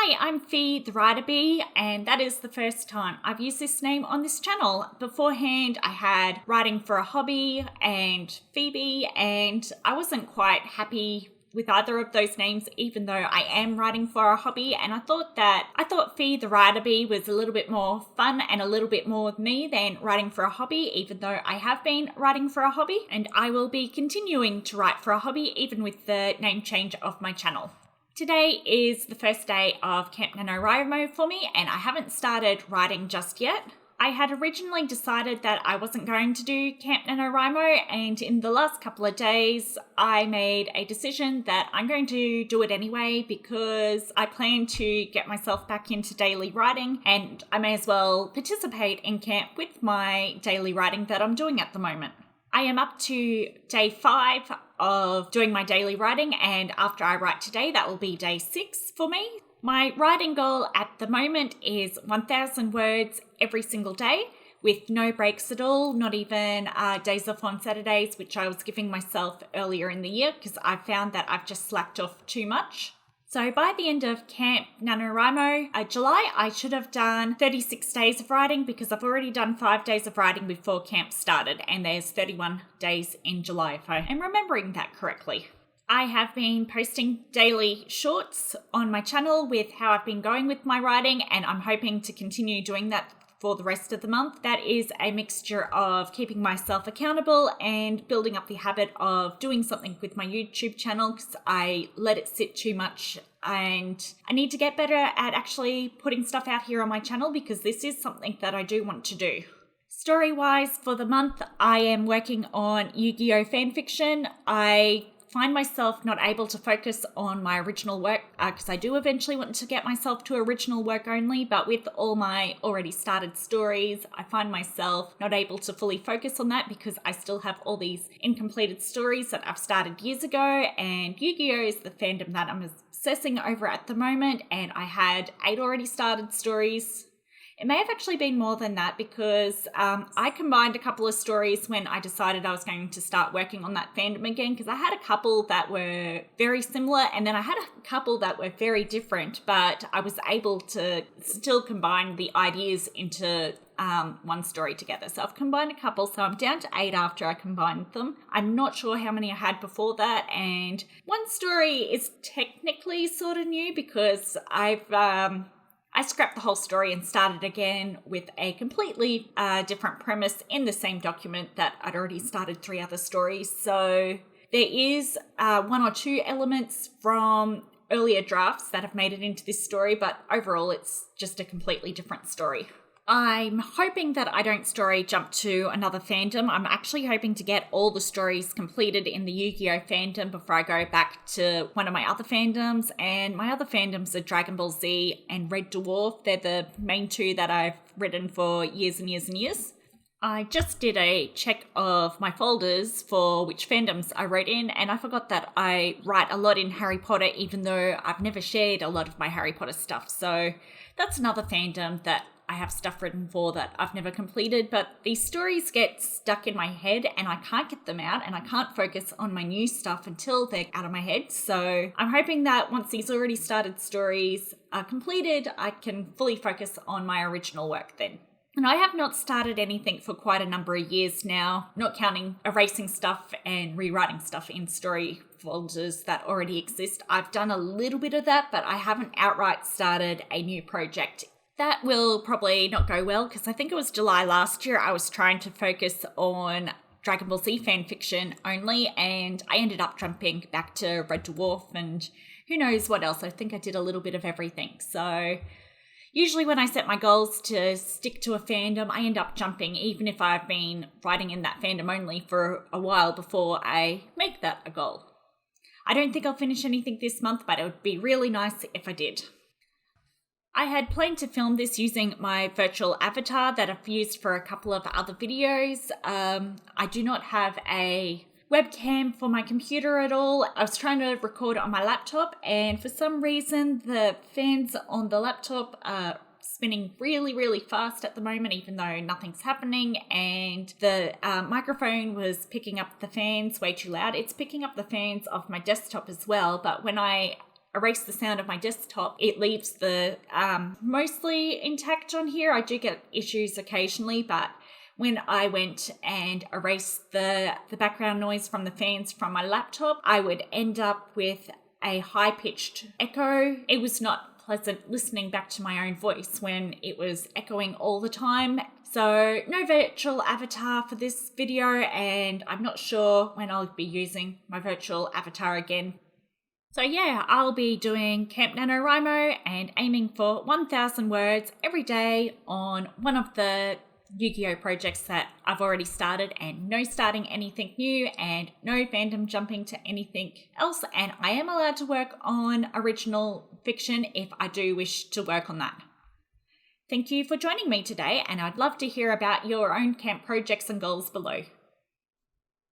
Hi, I'm Fee the Writer Bee, and that is the first time I've used this name on this channel. Beforehand, I had Writing for a Hobby and Phoebe, and I wasn't quite happy with either of those names, even though I am writing for a hobby. And I thought Fee the Writer Bee was a little bit more fun and a little bit more me than writing for a hobby, even though I have been writing for a hobby, and I will be continuing to write for a hobby even with the name change of my channel. Today is the first day of Camp NaNoWriMo for me, and I haven't started writing just yet. I had originally decided that I wasn't going to do Camp NaNoWriMo, and in the last couple of days, I made a decision that I'm going to do it anyway because I plan to get myself back into daily writing, and I may as well participate in camp with my daily writing that I'm doing at the moment. I am up to day 5 of doing my daily writing, and after I write today, that will be day 6 for me. My writing goal at the moment is 1,000 words every single day with no breaks at all, not even days off on Saturdays, which I was giving myself earlier in the year because I found that I've just slacked off too much. So by the end of Camp NaNoWriMo, July, I should have done 36 days of writing because I've already done 5 days of writing before camp started, and there's 31 days in July if I am remembering that correctly. I have been posting daily shorts on my channel with how I've been going with my writing, and I'm hoping to continue doing that for the rest of the month. That is a mixture of keeping myself accountable and building up the habit of doing something with my YouTube channel because I let it sit too much, and I need to get better at actually putting stuff out here on my channel because this is something that I do want to do. Story-wise, for the month, I am working on Yu-Gi-Oh! Fanfiction. I find myself not able to focus on my original work because I do eventually want to get myself to original work only, but with all my already started stories, I find myself not able to fully focus on that because I still have all these incompleted stories that I've started years ago, and Yu-Gi-Oh! Is the fandom that I'm obsessing over at the moment, and I had 8 already started stories. It may have actually been more than that because I combined a couple of stories when I decided I was going to start working on that fandom again, because I had a couple that were very similar and then I had a couple that were very different, but I was able to still combine the ideas into one story together. So I've combined a couple, so I'm down to 8 after I combined them. I'm not sure how many I had before that, and one story is technically sort of new because I scrapped the whole story and started again with a completely different premise in the same document that I'd already started 3 other stories. So there is 1 or 2 elements from earlier drafts that have made it into this story, but overall it's just a completely different story. I'm hoping that I don't story jump to another fandom. I'm actually hoping to get all the stories completed in the Yu-Gi-Oh! Fandom before I go back to one of my other fandoms. And my other fandoms are Dragon Ball Z and Red Dwarf. They're the main 2 that I've written for years and years and years. I just did a check of my folders for which fandoms I wrote in, and I forgot that I write a lot in Harry Potter, even though I've never shared a lot of my Harry Potter stuff. So that's another fandom that I have stuff written for that I've never completed, but these stories get stuck in my head and I can't get them out, and I can't focus on my new stuff until they're out of my head. So I'm hoping that once these already started stories are completed, I can fully focus on my original work then. And I have not started anything for quite a number of years now, not counting erasing stuff and rewriting stuff in story folders that already exist. I've done a little bit of that, but I haven't outright started a new project. That will probably not go well because I think it was July last year I was trying to focus on Dragon Ball Z fanfiction only, and I ended up jumping back to Red Dwarf and who knows what else. I think I did a little bit of everything. So usually when I set my goals to stick to a fandom, I end up jumping, even if I've been writing in that fandom only for a while before I make that a goal. I don't think I'll finish anything this month, but it would be really nice if I did. I had planned to film this using my virtual avatar that I've used for a couple of other videos. I do not have a webcam for my computer at all. I was trying to record on my laptop, and for some reason the fans on the laptop are spinning really, really fast at the moment, even though nothing's happening, and the microphone was picking up the fans way too loud. It's picking up the fans off my desktop as well, but when I erase the sound of my desktop, it leaves the mostly intact on here. I do get issues occasionally, but when I went and erased the background noise from the fans from my laptop, I would end up with a high-pitched echo. It was not pleasant listening back to my own voice when it was echoing all the time. So no virtual avatar for this video, and I'm not sure when I'll be using my virtual avatar again. So yeah, I'll be doing Camp NaNoWriMo and aiming for 1,000 words every day on one of the Yu-Gi-Oh projects that I've already started, and no starting anything new and no fandom jumping to anything else. And I am allowed to work on original fiction if I do wish to work on that. Thank you for joining me today, and I'd love to hear about your own camp projects and goals below.